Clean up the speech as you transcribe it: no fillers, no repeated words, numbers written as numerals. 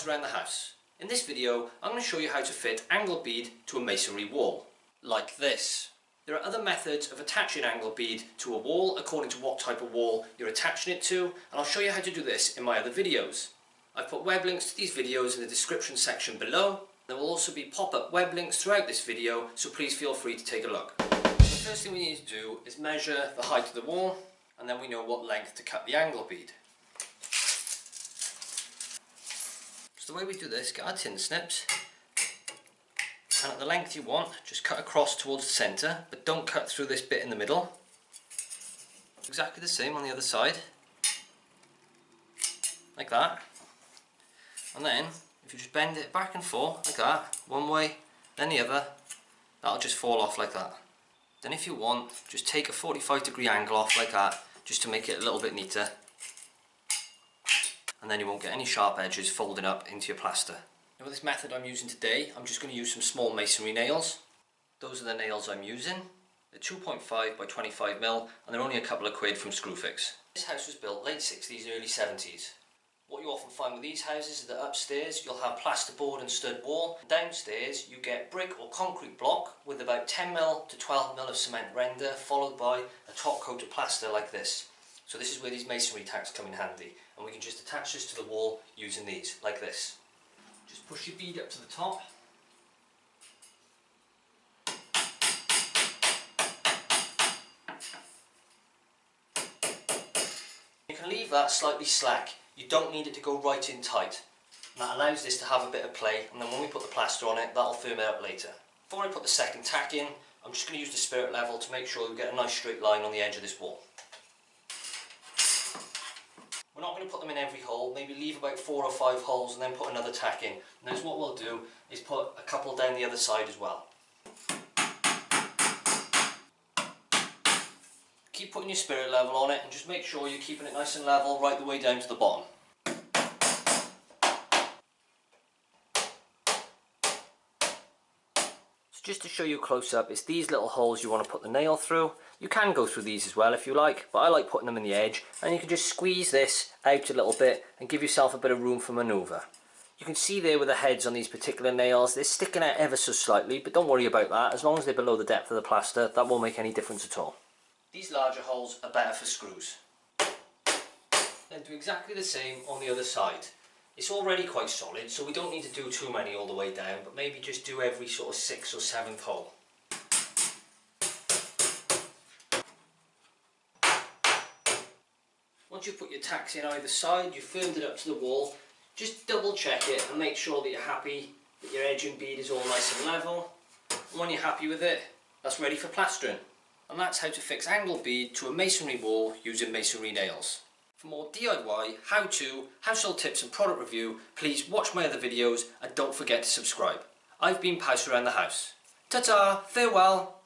Plaster around the house. In this video I'm going to show you how to fit angle bead to a masonry wall, like this. There are other methods of attaching angle bead to a wall according to what type of wall you're attaching it to, and I'll show you how to do this in my other videos. I've put web links to these videos in the description section below. There will also be pop-up web links throughout this video, so please feel free to take a look. The first thing we need to do is measure the height of the wall, and then we know what length to cut the angle bead. So the way we do this, get our tin snips, and at the length you want, just cut across towards the centre, but don't cut through this bit in the middle. Exactly the same on the other side, like that. And then, if you just bend it back and forth, like that, one way, then the other, that'll just fall off like that. Then if you want, just take a 45-degree angle off like that, just to make it a little bit neater. And then you won't get any sharp edges folding up into your plaster. Now with this method I'm using today, I'm just going to use some small masonry nails. Those are the nails I'm using. They're 2.5 by 25mm, and they're only a couple of quid from Screwfix. This house was built late 60s, early 70s. What you often find with these houses is that upstairs you'll have plasterboard and stud wall. Downstairs you get brick or concrete block with about 10mm to 12mm of cement render, followed by a top coat of plaster like this. So this is where these masonry tacks come in handy, and we can just attach this to the wall using these, like this. Just push your bead up to the top. You can leave that slightly slack. You don't need it to go right in tight. And that allows this to have a bit of play, and then when we put the plaster on it, that'll firm it up later. Before I put the second tack in, I'm just going to use the spirit level to make sure we get a nice straight line on the edge of this wall. We're not going to put them in every hole, maybe leave about 4 or 5 holes and then put another tack in. And then what we'll do is put a couple down the other side as well. Keep putting your spirit level on it and just make sure you're keeping it nice and level right the way down to the bottom. So just to show you close up, it's these little holes you want to put the nail through. You can go through these as well if you like, but I like putting them in the edge, and you can just squeeze this out a little bit and give yourself a bit of room for manoeuvre. You can see there with the heads on these particular nails, they're sticking out ever so slightly, but don't worry about that. As long as they're below the depth of the plaster, that won't make any difference at all. These larger holes are better for screws. Then do exactly the same on the other side. It's already quite solid, so we don't need to do too many all the way down, but maybe just do every sort of 6th or 7th hole. Once you've put your tacks in either side, you've firmed it up to the wall, just double check it and make sure that you're happy that your edge and bead is all nice and level. And when you're happy with it, that's ready for plastering. And that's how to fix angle bead to a masonry wall using masonry nails. For more DIY, how-to, household tips and product review, please watch my other videos and don't forget to subscribe. I've been Plaster around the house. Ta-ta, farewell!